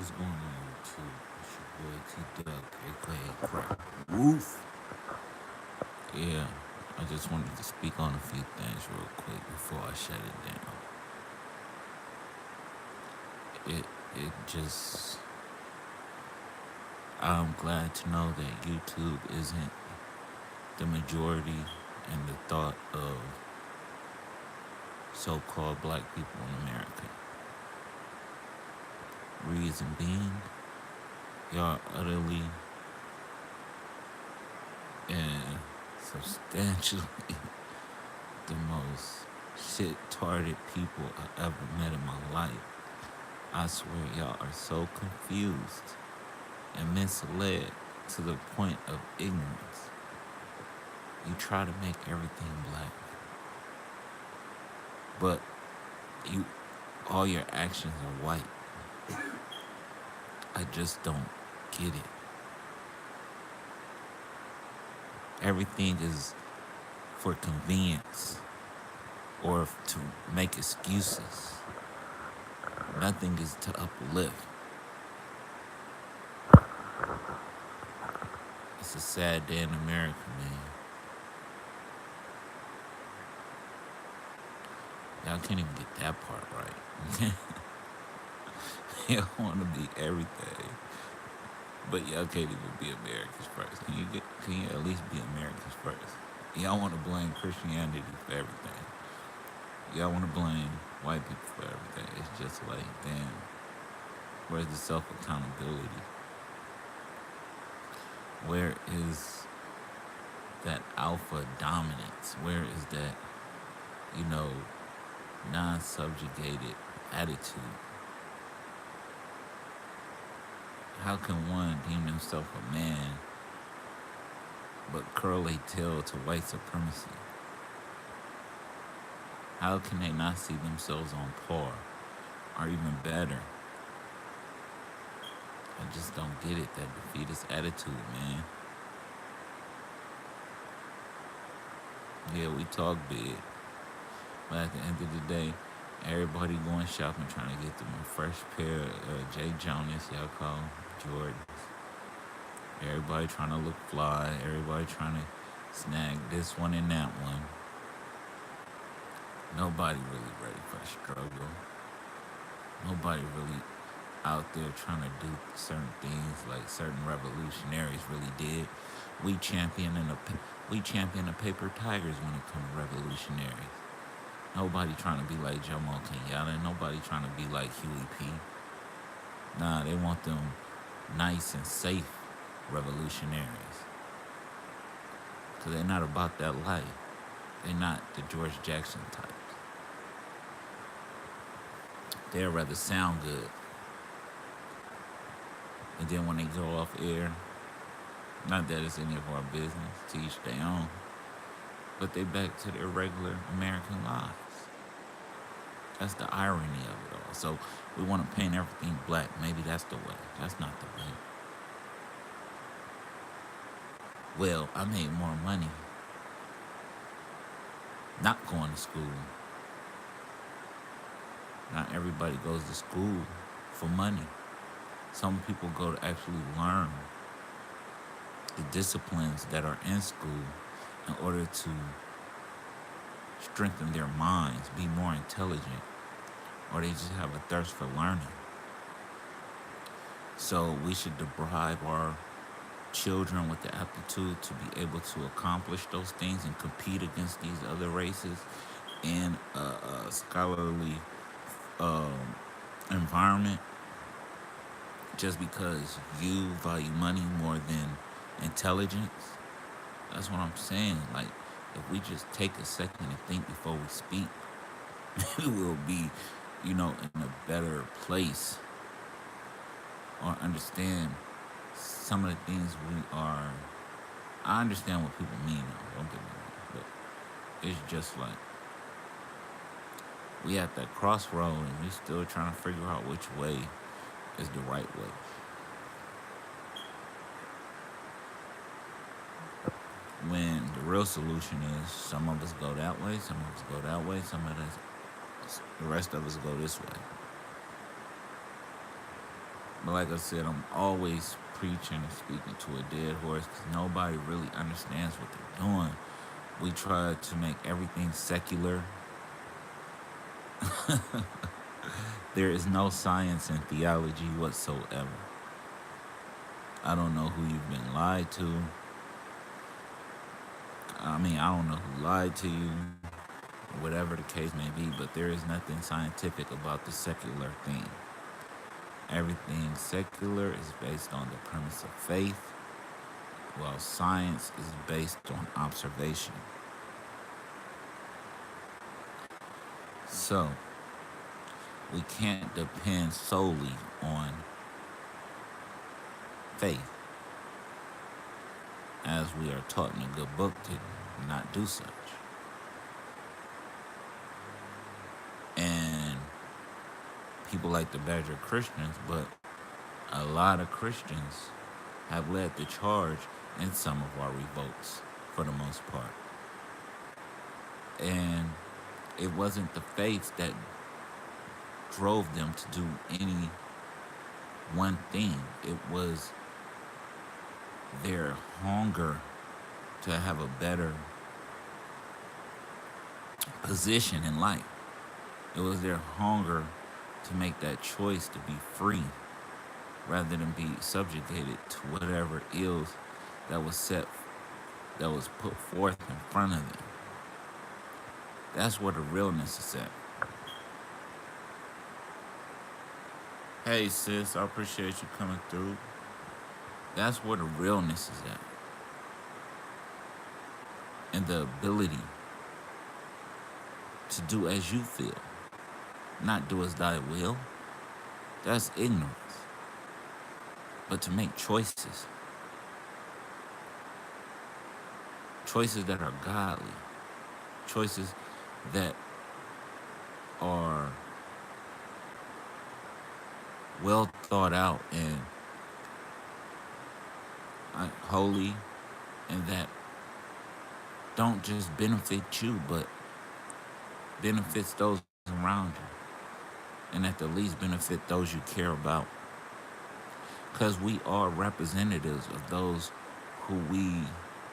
What's going on YouTube? It's your boy T Duck, aka Crack Woof. Yeah, I just wanted to speak on a few things real quick before I shut it down. It just I'm glad to know that YouTube isn't the majority and the thought of so-called black people in America. Reason being, y'all utterly and substantially the most shit-tarded people I ever met in my life. I swear y'all are so confused and misled to the point of ignorance. You try to make everything black, but you all your actions are white. I just don't get it. Everything is for convenience or to make excuses. Nothing is to uplift. It's a sad day in America, man. Y'all can't even get that part right. Y'all want to be everything, but y'all can't even be America's first. Can you at least be America's first? Y'all want to blame Christianity for everything. Y'all want to blame white people for everything. It's just like, damn, where's the self accountability? Where is that alpha dominance? Where is that, you know, non-subjugated attitude? How can one deem himself a man but curl a tail to white supremacy? How can they not see themselves on par or even better? I just don't get it, that defeatist attitude, man. Yeah, we talk big, but at the end of the day, everybody going shopping trying to get them a fresh pair of J. Jonas, y'all call them Jordans. Everybody trying to look fly. Everybody trying to snag this one and that one. Nobody really ready for a struggle. Nobody really out there trying to do certain things like certain revolutionaries really did. We champion the paper tigers when it comes to revolutionaries. Nobody trying to be like Jomo Kenyatta. Nobody trying to be like Huey P. Nah, they want them nice and safe revolutionaries. Because they're not about that life. They're not the George Jackson types. They'd rather sound good. And then when they go off air, not that it's any of our business, to each their own, but they back to their regular American lives. That's the irony of it all. So we want to paint everything black. Maybe that's the way. That's not the way. Well, I made more money not going to school. Not everybody goes to school for money. Some people go to actually learn the disciplines that are in school in order to strengthen their minds, be more intelligent, or they just have a thirst for learning. So we should deprive our children with the aptitude to be able to accomplish those things and compete against these other races in a scholarly environment, just because you value money more than intelligence. That's what I'm saying. Like, if we just take a second and think before we speak, maybe we'll be, in a better place, or understand some of the things we are. I understand what people mean, though, don't get me wrong, but it's just like we at that crossroad and we still trying to figure out which way is the right way. When the real solution is some of us go that way, some of us go that way, the rest of us go this way. But like I said, I'm always preaching and speaking to a dead horse because nobody really understands what they're doing. We try to make everything secular. There is no science in theology whatsoever. I don't know who you've been lied to. I mean, I don't know who lied to you, whatever the case may be, but there is nothing scientific about the secular thing. Everything secular is based on the premise of faith, while science is based on observation. So, we can't depend solely on faith, as we are taught in a good book to not do such. And people like to badger Christians, but a lot of Christians have led the charge in some of our revolts for the most part. And it wasn't the faith that drove them to do any one thing. It was their hunger to have a better position in life. It was their hunger to make that choice to be free rather than be subjugated to whatever ills that was put forth in front of them. That's where the realness is at. Hey sis, I appreciate you coming through. That's where the realness is at. And the ability to do as you feel, not do as thy will. That's ignorance. But to make choices. Choices that are godly. Choices that are well thought out and holy, and that don't just benefit you, but benefits those around you, and at the least benefit those you care about. Because we are representatives of those who we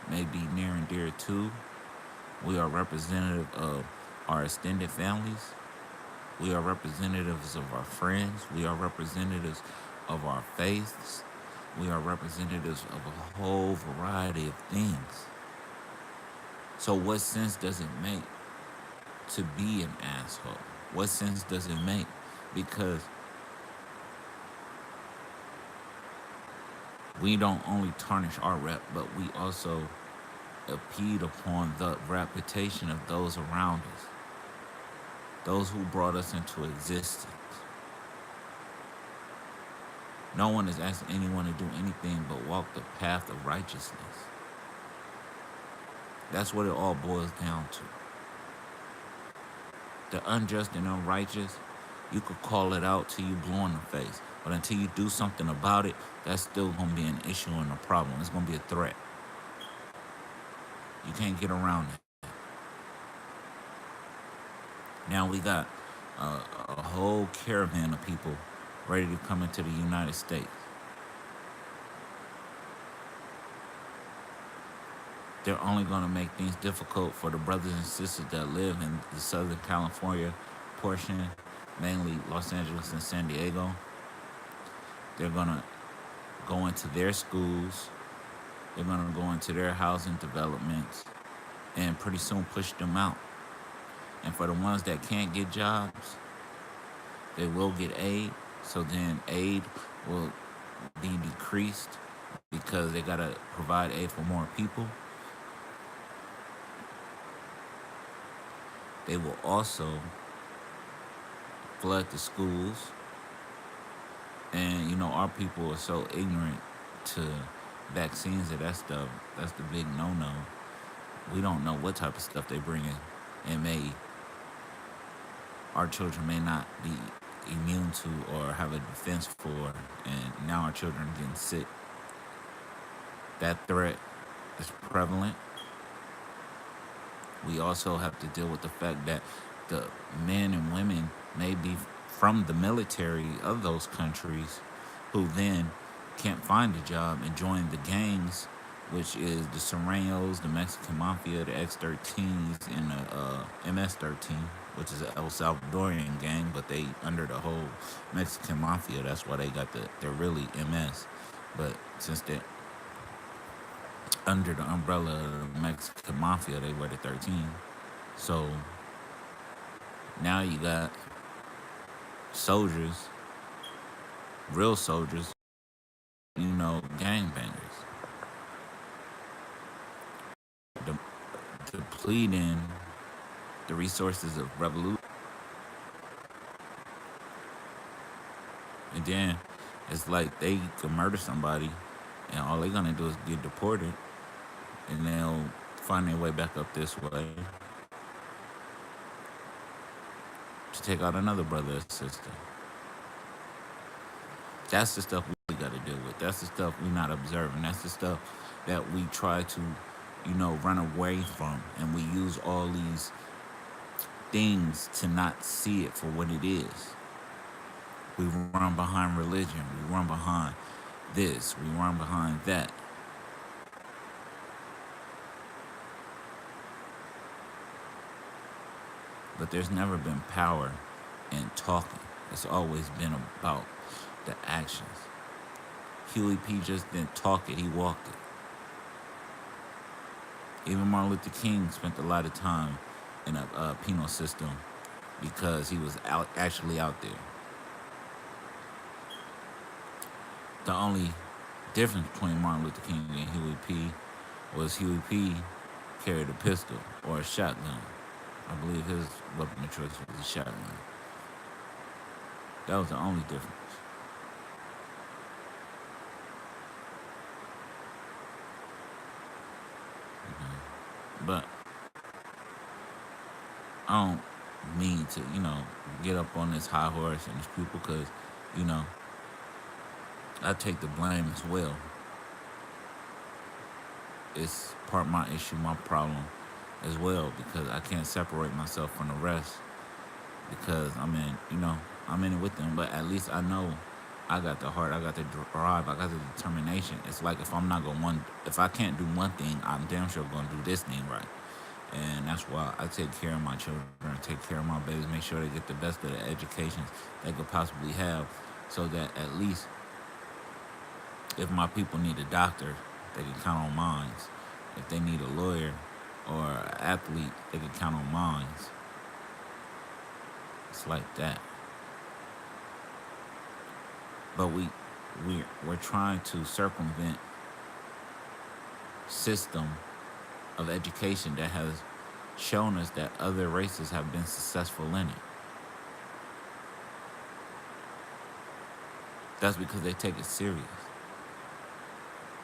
may be near and dear to. We are representative of our extended families. We are representatives of our friends. We are representatives of our faiths. We are representatives of a whole variety of things. So what sense does it make to be an asshole? What sense does it make? Because we don't only tarnish our rep, but we also impede upon the reputation of those around us, those who brought us into existence. No one is asking anyone to do anything but walk the path of righteousness. That's what it all boils down to. The unjust and unrighteous, you could call it out till you blue in the face. But until you do something about it, that's still going to be an issue and a problem. It's going to be a threat. You can't get around it. Now we got a whole caravan of people ready to come into the United States. They're only going to make things difficult for the brothers and sisters that live in the Southern California portion, mainly Los Angeles and San Diego. They're going to go into their schools. They're going to go into their housing developments and pretty soon push them out. And for the ones that can't get jobs, they will get aid. So then aid will be decreased because they got to provide aid for more people. They will also flood the schools. And, you know, our people are so ignorant to vaccines and that stuff. That's the big no-no. We don't know what type of stuff they bring in. And our children may not be immune to or have a defense for. And now our children are getting sick. That threat is prevalent. We also have to deal with the fact that the men and women may be from the military of those countries who then can't find a job and join the gangs, which is the Serranos, the Mexican Mafia, the X-13s, and the MS-13, which is an El Salvadorian gang, but they under the whole Mexican Mafia. That's why they're really MS. But since they're under the umbrella of the Mexican Mafia, they were the 13. So now you got soldiers, real soldiers, gangbangers, de- depleting the resources of revolution. And then it's like they can murder somebody, and all they're gonna do is get deported, and they'll find their way back up this way to take out another brother or sister. That's the stuff we got to deal with. That's the stuff we're not observing. That's the stuff that we try to, run away from. And we use all these things to not see it for what it is. We run behind religion. We run behind this. We run behind that. But there's never been power in talking. It's always been about the actions. Huey P. just didn't talk it, he walked it. Even Martin Luther King spent a lot of time in a penal system because he was actually out there. The only difference between Martin Luther King and Huey P. was Huey P. carried a pistol or a shotgun. I believe his weapon of choice was a shotgun. That was the only difference. But I don't mean to, get up on this high horse and these people because, I take the blame as well. It's part of my issue, my problem as well, because I can't separate myself from the rest because I'm in it with them. But at least I know I got the heart, I got the drive, I got the determination. It's like if I can't do one thing, I'm damn sure gonna do this thing right. And that's why I take care of my children, take care of my babies, make sure they get the best of the educations they could possibly have, so that at least if my people need a doctor, they can count on mine. If they need a lawyer or an athlete, they can count on mine. It's like that. But we're trying to circumvent system of education that has shown us that other races have been successful in it. That's because they take it serious.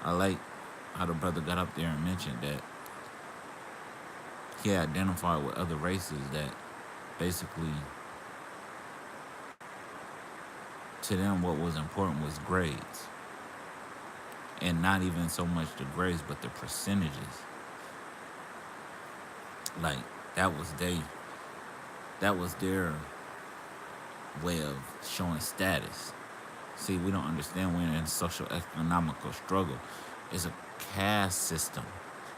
I like how the brother got up there and mentioned that he identified with other races that basically to them what was important was grades. And not even so much the grades, but the percentages. Like that was their way of showing status. See, we don't understand we're in a social economical struggle. It's a caste system.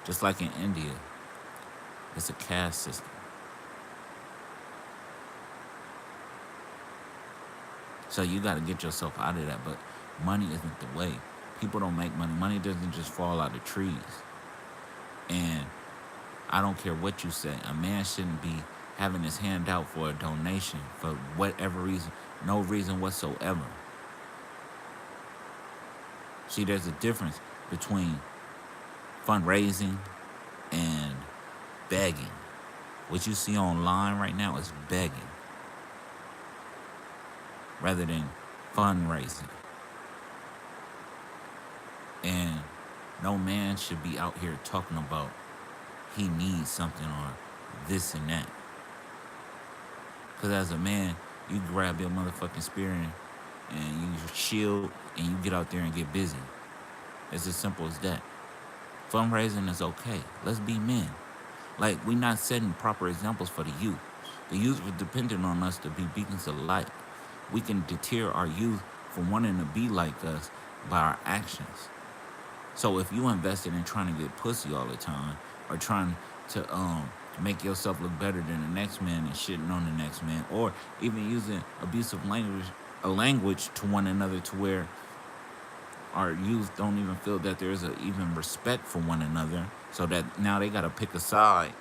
Just like in India. It's a caste system. So you got to get yourself out of that. But money isn't the way. People don't make money. Money doesn't just fall out of trees. And I don't care what you say. A man shouldn't be having his hand out for a donation for whatever reason. No reason whatsoever. See, there's a difference between fundraising and begging. What you see online right now is begging rather than fundraising. And no man should be out here talking about he needs something or this and that. Because as a man, you grab your motherfucking spear and you shield and you get out there and get busy. It's as simple as that. Fundraising is okay. Let's be men. Like, we're not setting proper examples for the youth. The youth are dependent on us to be beacons of light. We can deter our youth for wanting to be like us by our actions. So if you invested in trying to get pussy all the time, or trying to make yourself look better than the next man and shitting on the next man, or even using abusive language to one another, to where our youth don't even feel that there's a even respect for one another, so that now they gotta pick a side.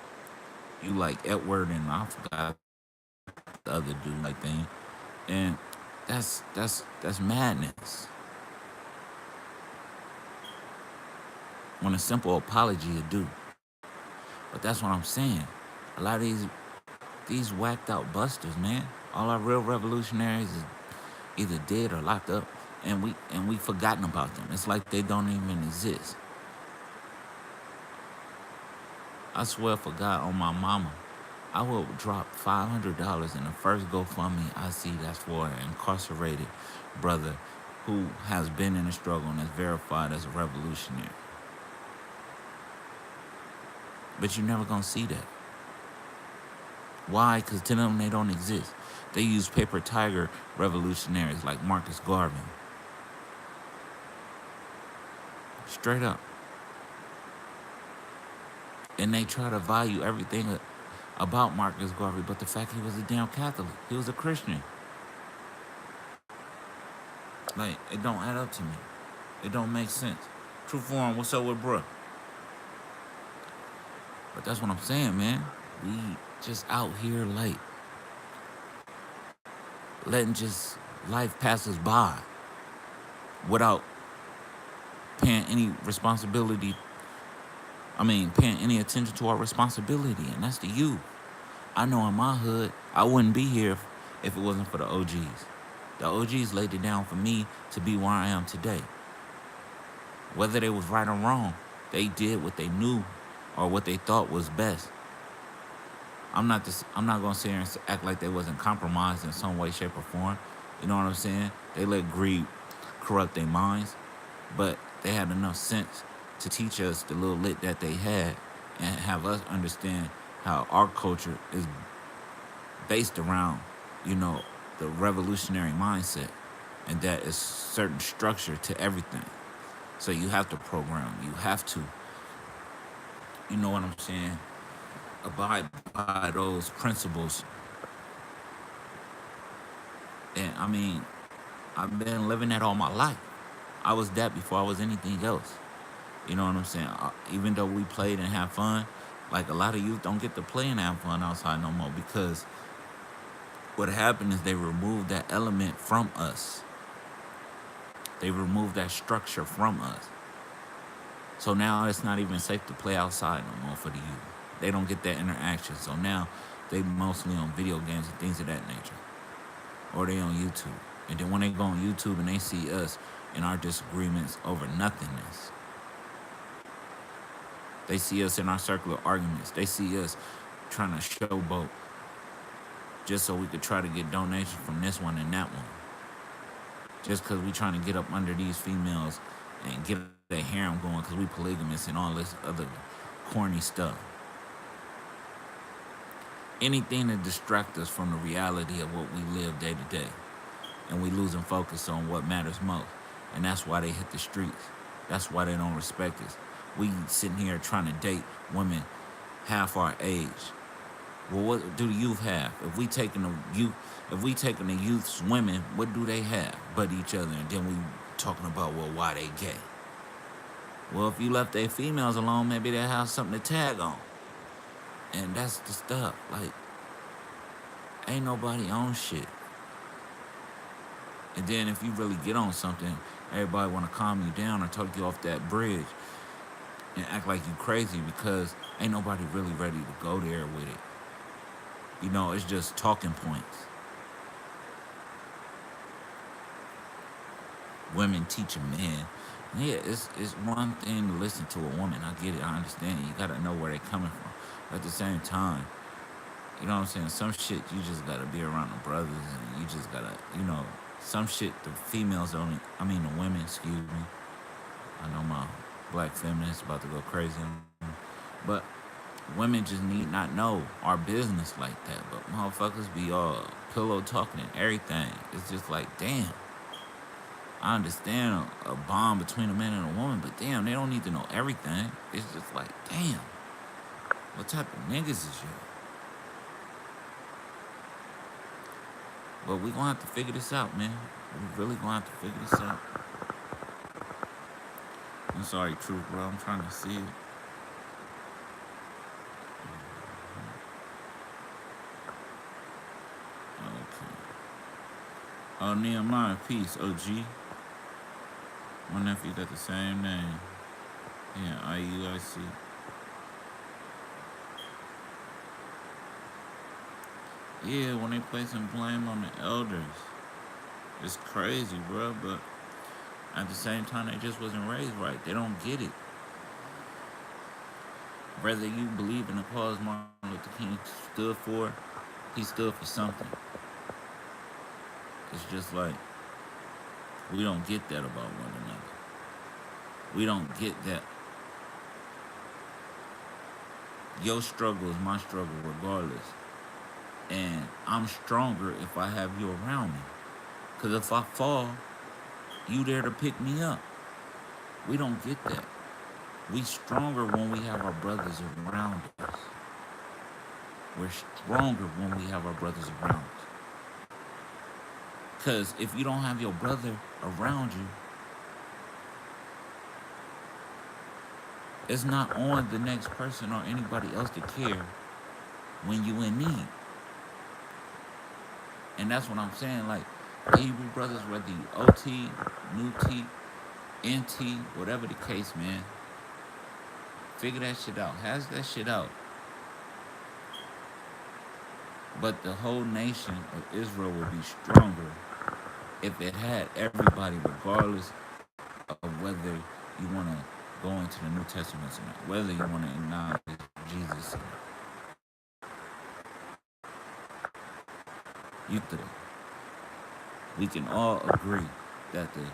You like Edward and I forgot the other dude like thing, and that's madness. When a simple apology would do. But that's what I'm saying. A lot of these whacked out busters, man. All our real revolutionaries is either dead or locked up, and we forgotten about them. It's like they don't even exist. I swear for God on my mama, I will drop $500 in the first GoFundMe I see that's for an incarcerated brother who has been in a struggle and is verified as a revolutionary. But you're never gonna see that. Why? Because to them they don't exist. They use paper tiger revolutionaries like Marcus Garvey. Straight up. And they try to value everything about Marcus Garvey, but the fact he was a damn Catholic. He was a Christian. Like, it don't add up to me. It don't make sense. True form, what's up with bruh? But that's what I'm saying, man. We just out here like letting just life pass us by without paying any responsibility. Paying any attention to our responsibility, and that's the youth. I know in my hood, I wouldn't be here if it wasn't for the OGs. The OGs laid it down for me to be where I am today. Whether they was right or wrong, they did what they knew or what they thought was best. I'm not gonna sit here and act like they wasn't compromised in some way, shape, or form. You know what I'm saying? They let greed corrupt their minds, but they had enough sense to teach us the little lit that they had and have us understand how our culture is based around, the revolutionary mindset, and that is certain structure to everything. So you have to program, you have to, you know what I'm saying, abide by those principles. And I've been living that all my life. I was that before I was anything else. You know what I'm saying? Even though we played and had fun, like a lot of youth don't get to play and have fun outside no more, because what happened is they removed that element from us. They removed that structure from us. So now it's not even safe to play outside no more for the youth. They don't get that interaction. So now they mostly on video games and things of that nature. Or they on YouTube. And then when they go on YouTube and they see us in our disagreements over nothingness, they see us in our circular arguments. They see us trying to showboat just so we could try to get donations from this one and that one. Just because we trying to get up under these females and get their harem going because we polygamous and all this other corny stuff. Anything to distract us from the reality of what we live day to day. And we losing focus on what matters most. And that's why they hit the streets. That's why they don't respect us. We sitting here trying to date women half our age. Well, what do the youth have? If we taking the youth's women, what do they have but each other? And then we talking about, well, why they gay? Well, if you left their females alone, maybe they have something to tag on. And that's the stuff. Like, ain't nobody on shit. And then if you really get on something, everybody want to calm you down or talk you off that bridge and act like you crazy because ain't nobody really ready to go there with it. It's just talking points. Women teaching men. Yeah, it's one thing to listen to a woman. I get it. I understand. You got to know where they're coming from. But at the same time, you know what I'm saying? Some shit you just got to be around the brothers and you just got to, some shit the females don't, the women, excuse me. I know my black feminists about to go crazy. But women just need not know our business like that. But motherfuckers be all pillow talking and everything. It's just like, damn. I understand a bond between a man and a woman, but damn, they don't need to know everything. It's just like, damn, what type of niggas is you? But we gonna have to figure this out, man. We really gonna have to figure this out. I'm sorry, Truth, bro. I'm trying to see it. Okay. Oh, Nehemiah, peace. OG. My nephew got the same name. Yeah, IUIC. Yeah, when they placing blame on the elders, it's crazy, bro. But at the same time, they just wasn't raised right. They don't get it. Whether you believe in the cause Martin Luther King stood for, he stood for something. It's just like we don't get that about one another. We don't get that. Your struggle is my struggle regardless. And I'm stronger if I have you around me. Because if I fall, you there to pick me up. We don't get that. We stronger when we have our brothers around us. We're stronger when we have our brothers around us. Because if you don't have your brother around you, it's not on the next person or anybody else to care when you in need. And that's what I'm saying. Like, Hebrew brothers, whether you OT, New T, NT, whatever the case, man, figure that shit out. Hash that shit out. But the whole nation of Israel would be stronger if it had everybody, regardless of whether you want to go into the New Testament or not, whether you want to acknowledge Jesus or not. We can all agree that the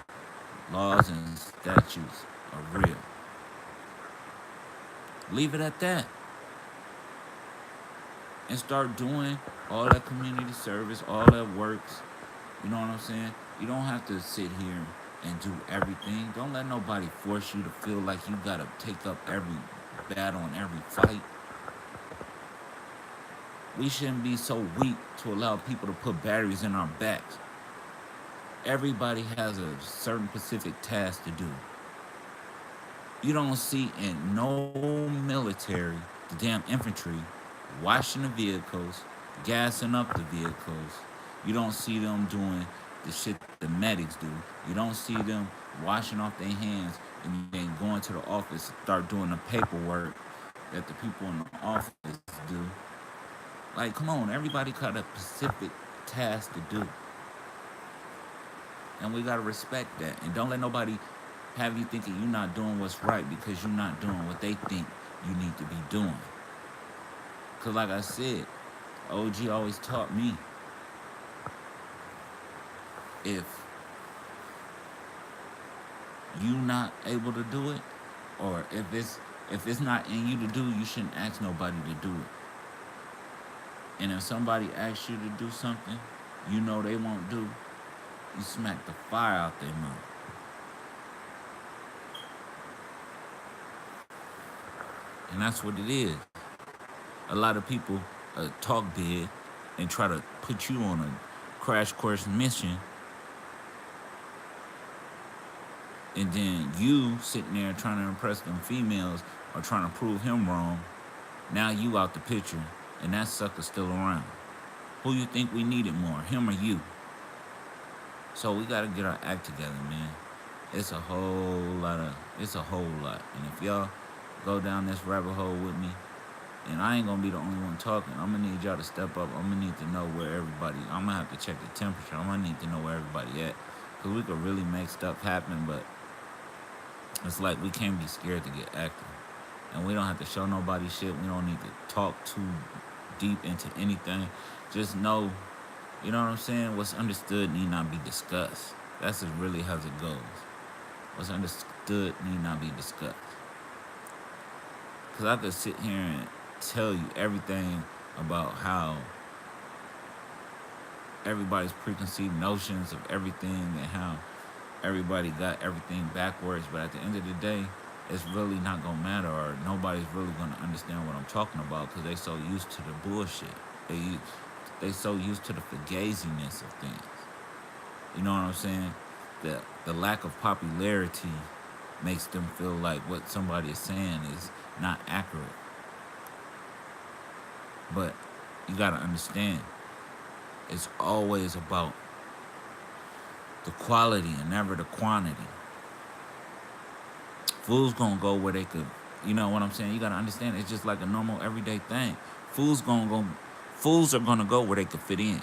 laws and statutes are real. Leave it at that. And start doing all that community service, all that works. You know what I'm saying? You don't have to sit here and do everything. Don't let nobody force you to feel like you gotta take up every battle and every fight. We shouldn't be so weak to allow people to put batteries in our backs. Everybody has a certain specific task to do. You don't see in no military, the damn infantry, washing the vehicles, gassing up the vehicles. You don't see them doing the shit the medics do. You don't see them washing off their hands and then going to the office and start doing the paperwork that the people in the office do. Like, come on, everybody got a specific task to do. And we gotta respect that. And don't let nobody have you thinking you're not doing what's right because you're not doing what they think you need to be doing. Because like I said, OG always taught me, if you not able to do it, or if it's not in you to do, you shouldn't ask nobody to do it. And if somebody asks you to do something you know they won't do, you smack the fire out their mouth. And that's what it is. A lot of people talk big and try to put you on a crash course mission, and then you sitting there trying to impress them females or trying to prove him wrong. Now you out the picture, and that sucker still around. Who you think we needed more, him or you? So we gotta get our act together, man. It's a whole lot. And if y'all go down this rabbit hole with me, and I ain't gonna be the only one talking, I'm gonna need y'all to step up. I'm gonna need to know where everybody, I'm gonna have to check the temperature. I'm gonna need to know where everybody at. Cause we could really make stuff happen, but it's like we can't be scared to get active. And we don't have to show nobody shit. We don't need to talk too deep into anything. Just know, you know what I'm saying? What's understood need not be discussed. That's just really how it goes. What's understood need not be discussed. Because I could sit here and tell you everything about how everybody's preconceived notions of everything and how everybody got everything backwards, but at the end of the day, it's really not gonna matter, or nobody's really gonna understand what I'm talking about because they so used to the bullshit. They they so used to the fugaziness of things. You know what I'm saying? The lack of popularity makes them feel like what somebody is saying is not accurate. But you gotta understand, it's always about the quality and never the quantity. Fools gonna go where they could, you know what I'm saying? You gotta understand, it's just like a normal everyday thing. Fools gonna go, fools are gonna go where they could fit in.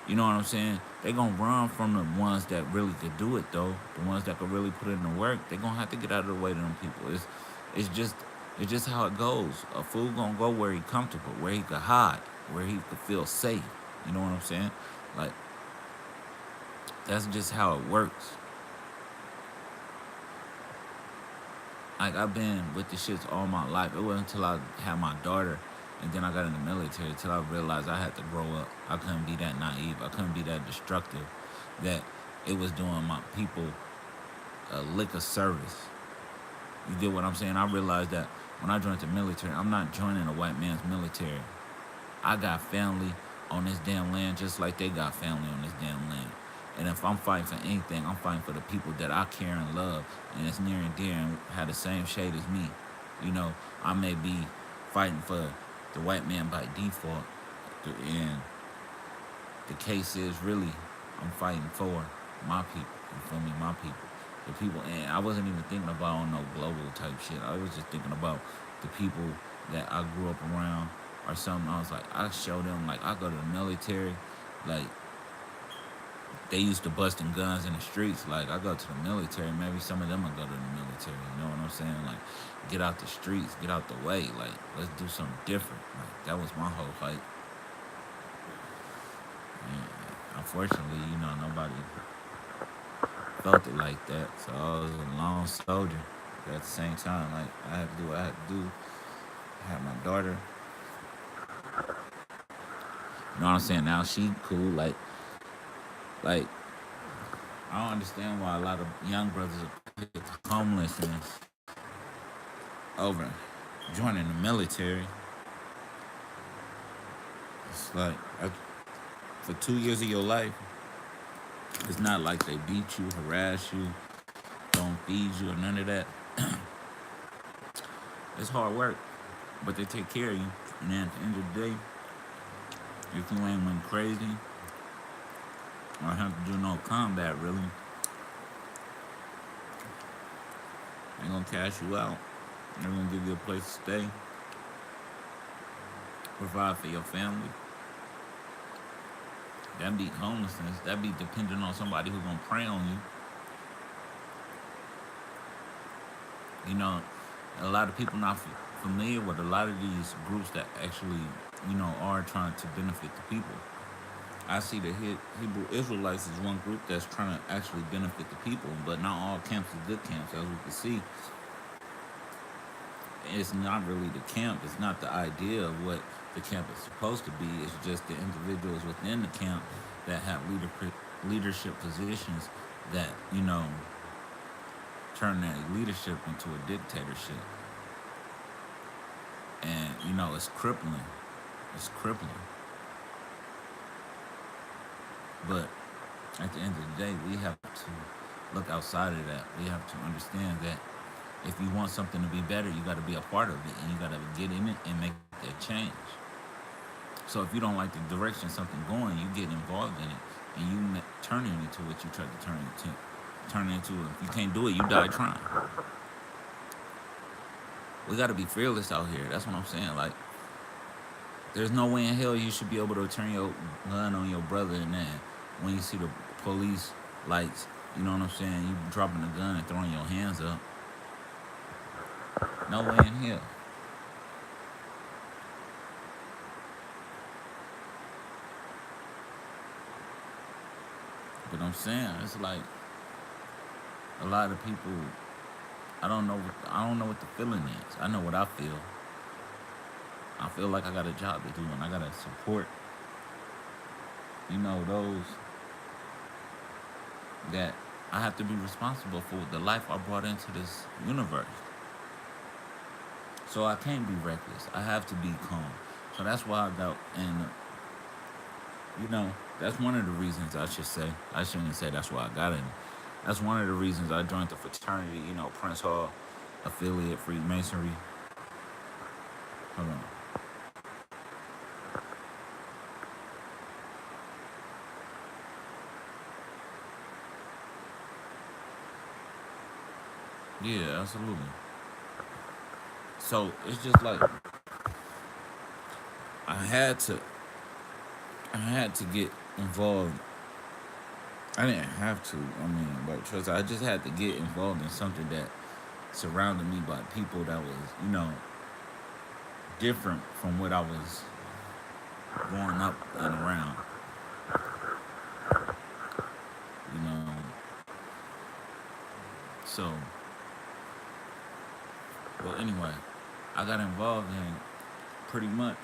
You know what I'm saying? They gonna run from the ones that really could do it though. The ones that could really put in the work. They gonna have to get out of the way to them people. It's just it's just how it goes. A fool gonna go where he comfortable, where he could hide, where he could feel safe. You know what I'm saying? Like that's just how it works. Like I've been with the shits all my life. It wasn't until I had my daughter and then I got in the military until I realized I had to grow up. I couldn't be that naive. I couldn't be that destructive. That it was doing my people a lick of service. You get what I'm saying? I realized that when I joined the military, I'm not joining a white man's military. I got family on this damn land just like they got family on this damn land. And if I'm fighting for anything, I'm fighting for the people that I care and love and it's near and dear and have the same shade as me. You know, I may be fighting for the white man by default, and the case is really I'm fighting for my people. You feel me? My people. The people, and I wasn't even thinking about on no global type shit. I was just thinking about the people that I grew up around or something. I was like, I show them, like, I go to the military, like, they used to busting guns in the streets. Like, I go to the military, maybe some of them will go to the military. You know what I'm saying? Like, get out the streets, get out the way. Like, let's do something different. Like, that was my whole fight. And unfortunately, you know, nobody felt it like that. So I was a lone soldier. But at the same time, like, I had to do what I had to do. I had my daughter. You know what I'm saying? Now she cool. Like I don't understand why a lot of young brothers pick homelessness over joining the military. It's like for 2 years of your life, it's not like they beat you, harass you, don't feed you, or none of that. It's hard work, but they take care of you. And then at the end of the day, if you ain't went crazy or have to do no combat really, they're gonna cash you out. They're gonna give you a place to stay, provide for your family. That be homelessness. That be depending on somebody who's gonna prey on you. You know, a lot of people not familiar with a lot of these groups that actually, you know, are trying to benefit the people. I see the Hebrew Israelites is one group that's trying to actually benefit the people, but not all camps are good camps. As we can see, it's not really the camp. It's not the idea of what the camp is supposed to be. It's just the individuals within the camp that have leadership positions that, you know, turn that leadership into a dictatorship. And, you know, it's crippling. It's crippling. But at the end of the day, we have to look outside of that. We have to understand that if you want something to be better, you got to be a part of it, and you got to get in it and make that change. So if you don't like the direction something going, you get involved in it, and you turn it into what you try to turn it into. Turn it into. If you can't do it, you die trying. We got to be fearless out here. That's what I'm saying. Like, there's no way in hell you should be able to turn your gun on your brother, and then when you see the police lights, you know what I'm saying, you dropping the gun and throwing your hands up. No way in hell. But I'm saying, it's like a lot of people. I don't know what the feeling is. I know what I feel. I feel like I got a job to do, and I gotta support, you know, those that I have to be responsible for the life I brought into this universe. So I can't be reckless. I have to be calm. So that's why I got, and you know, that's one of the reasons I should say. I shouldn't say that's why I got in. That's one of the reasons I joined the fraternity. You know, Prince Hall affiliate Freemasonry. Hold on. Yeah, absolutely. So it's just like I had to, I had to get involved. I didn't have to. I mean, but trust, I just had to get involved in something that surrounded me by people that was, different from what I was growing up and around. You know, so well. Anyway, I got involved in pretty much.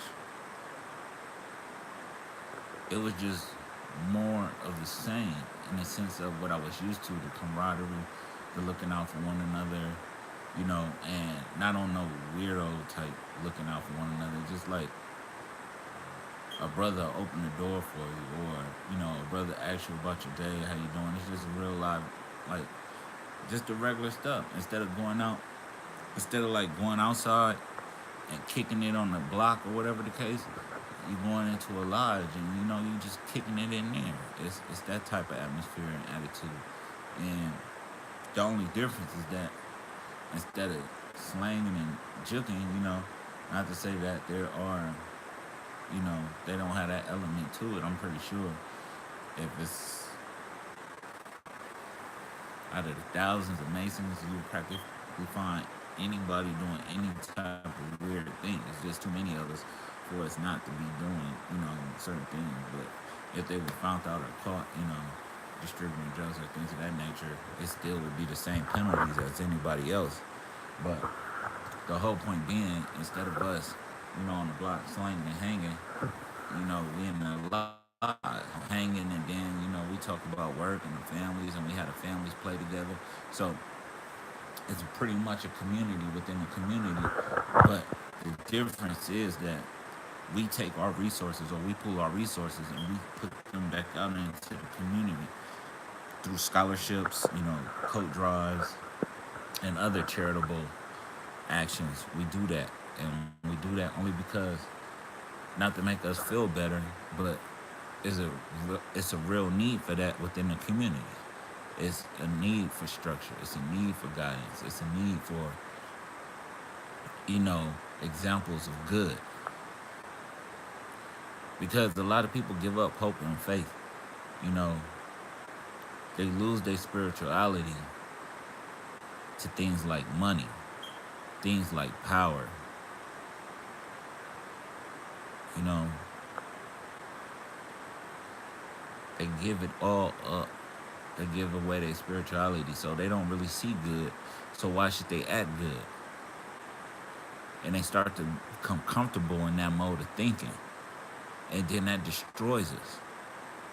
It was just more of the same in the sense of what I was used to, the camaraderie, the looking out for one another, and not on no weirdo type looking out for one another, just like a brother open the door for you, or a brother asks you about your day, how you doing. It's just real life, like just the regular stuff. Instead of like going outside and kicking it on the block or whatever the case, you going into a lodge and you just kicking it in there. It's that type of atmosphere and attitude. And the only difference is that instead of slanging and juking, not to say that there are, they don't have that element to it. I'm pretty sure if it's out of the thousands of Masons, you practically find anybody doing any type of weird thing. It's just too many of us for us not to be doing, certain things. But if they were found out or caught, distributing drugs or things of that nature, it still would be the same penalties as anybody else. But the whole point being, instead of us, on the block slanging and hanging, we in the lot hanging, and then we talk about work and the families, and we had the families play together. So it's pretty much a community within the community. But the difference is that we take our resources, or we pull our resources, and we put them back out into the community through scholarships, coat drives, and other charitable actions. We do that, and we do that only because, not to make us feel better, but it's a real need for that within the community. It's a need for structure. It's a need for guidance. It's a need for, examples of good. Because a lot of people give up hope and faith. You know, they lose their spirituality to things like money, things like power. You know, they give it all up. They give away their spirituality, so they don't really see good. So why should they act good? And they start to become comfortable in that mode of thinking, and then that destroys us.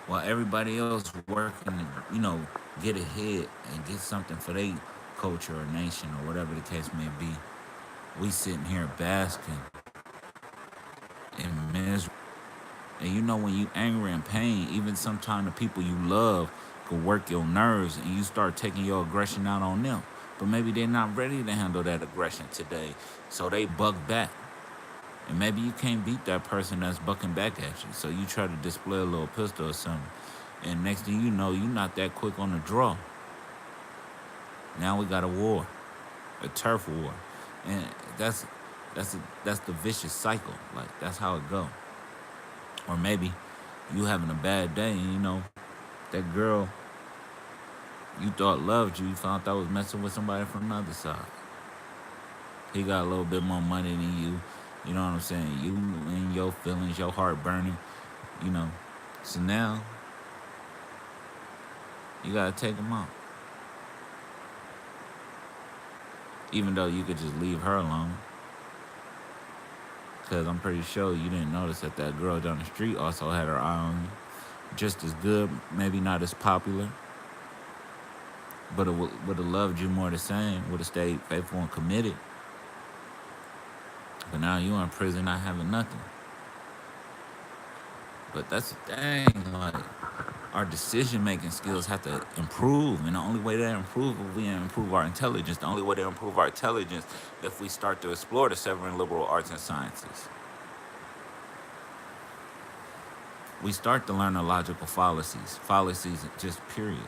While everybody else working to, get ahead and get something for their culture or nation or whatever the case may be, we sitting here basking in misery. And when you angry and pain, even sometimes the people you love could work your nerves, and you start taking your aggression out on them. But maybe they're not ready to handle that aggression today, so they buck back. And maybe you can't beat that person that's bucking back at you, so you try to display a little pistol or something. And next thing you know, you're not that quick on the draw. Now we got a war, a turf war, and that's the vicious cycle. Like, that's how it go. Or maybe you having a bad day, and that girl you thought loved you, you found out was messing with somebody from the other side. He got a little bit more money than you. You know what I'm saying? You and your feelings, your heart burning. So now you gotta take him out. Even though you could just leave her alone. Because I'm pretty sure you didn't notice that girl down the street also had her eye on you. Just as good, maybe not as popular. but it would have loved you more the same, would have stayed faithful and committed. But now you in prison not having nothing. But that's the thing, like our decision making skills have to improve, and the only way they improve is we improve our intelligence. The only way to improve our intelligence if we start to explore the seven liberal arts and sciences. We start to learn the logical fallacies just period.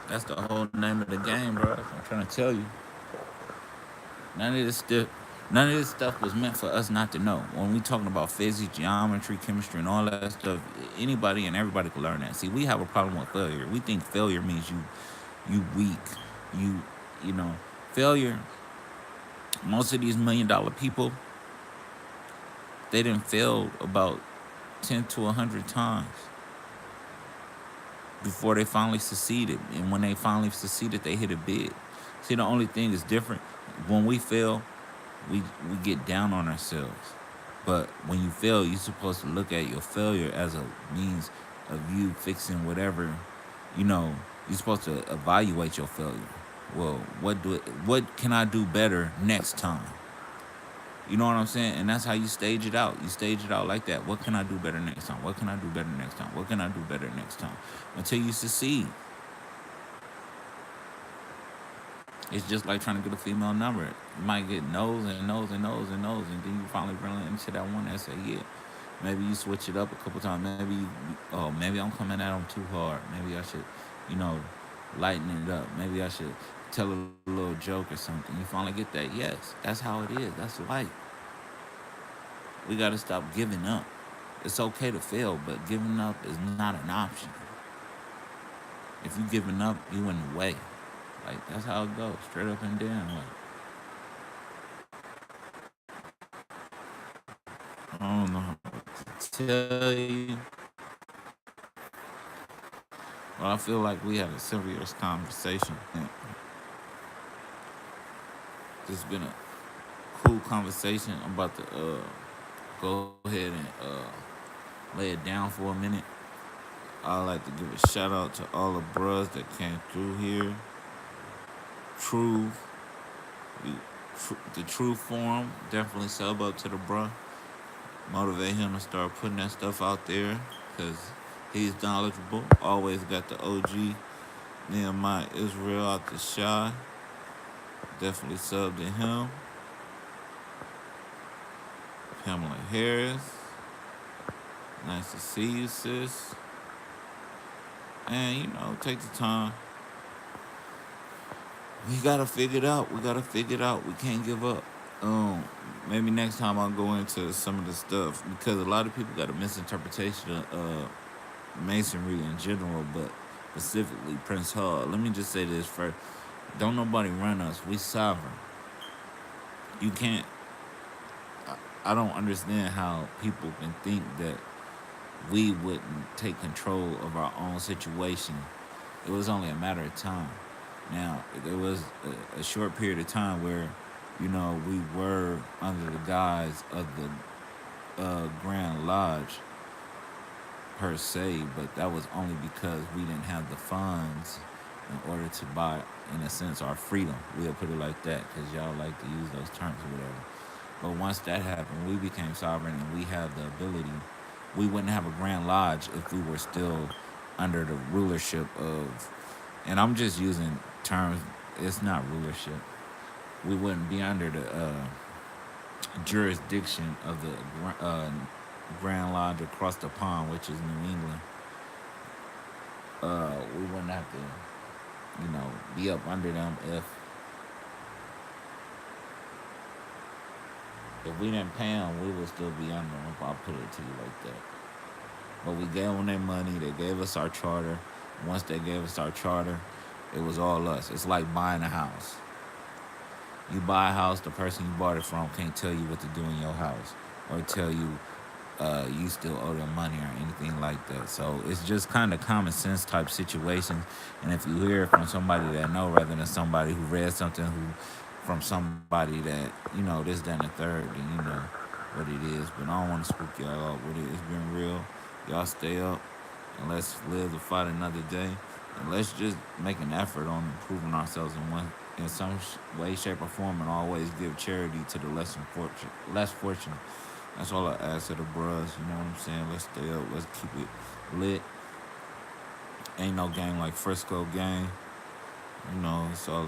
That's the whole name of the game, bro. I'm trying to tell you. None of this stuff, none of this stuff was meant for us not to know. When we talking about physics, geometry, chemistry, and all that stuff, anybody and everybody can learn that. See, we have a problem with failure. We think failure means you weak, you you know, failure. Most of these $1 million people, they didn't fail about 10 to 100 times before they finally succeeded. And when they finally succeeded, they hit it big. See, the only thing that's different when we fail, we get down on ourselves. But when you fail, you're supposed to look at your failure as a means of you fixing whatever, you know, you're supposed to evaluate your failure. Well, what can I do better next time? You know what I'm saying? And that's how you stage it out. You stage it out like that. What can I do better next time? What can I do better next time? What can I do better next time? Until you succeed. It's just like trying to get a female number. You might get no's and no's and no's and no's, and then you finally run into that one that say, yeah. Maybe you switch it up a couple times. Maybe I'm coming at them too hard. Maybe I should, you know, lighten it up. Maybe I should tell a little joke or something. You finally get that, yes. That's how it is. That's life. We got to stop giving up. It's okay to fail, but giving up is not an option. If you giving up, you in the way. Like, that's how it goes, straight up and down. Like, I don't know how to tell you, but I feel like we had a serious conversation. And it's been a cool conversation. I'm about to go ahead and lay it down for a minute. I'd like to give a shout out to all the bros that came through here. Truth, the Truth Forum, definitely sub up to the bruh. Motivate him to start putting that stuff out there because he's knowledgeable. Always got the OG Nehemiah Israel out the shy. Definitely sub to him. Pamela Harris. Nice to see you, sis. And, you know, take the time. We gotta figure it out. We can't give up. Maybe next time I'll go into some of the stuff because a lot of people got a misinterpretation of masonry in general, but specifically Prince Hall. Let me just say this first. Don't nobody run us. We sovereign. You can't. I don't understand how people can think that we wouldn't take control of our own situation. It was only a matter of time. Now, there was a short period of time where, you know, we were under the guise of the Grand Lodge per se, but that was only because we didn't have the funds in order to buy, in a sense, our freedom. We'll put it like that because y'all like to use those terms or whatever. But once that happened, we became sovereign and we have the ability. We wouldn't have a Grand Lodge if we were still under the rulership of, and I'm just using terms, it's not rulership. We wouldn't be under the jurisdiction of the Grand Lodge across the pond, which is New England. We wouldn't have to, you know, be up under them if we didn't pay them, we would still be under them, if I put it to you like that. But we gave them their money. They gave us our charter. Once they gave us our charter, it was all us. It's like buying a house. You buy a house, the person you bought it from can't tell you what to do in your house or tell you you still owe them money or anything like that. So it's just kind of common sense type situations. And if you hear it from somebody that know rather than somebody who read something from somebody that, you know, this, that, and the third, then you know what it is. But I don't want to spook y'all out with it. It's been real. Y'all stay up and let's live to fight another day. And let's just make an effort on improving ourselves in some way, shape, or form, and always give charity to the less fortunate. That's all I ask of the bros. You know what I'm saying? Let's stay up. Let's keep it lit. Ain't no game like Frisco game. You know, it's all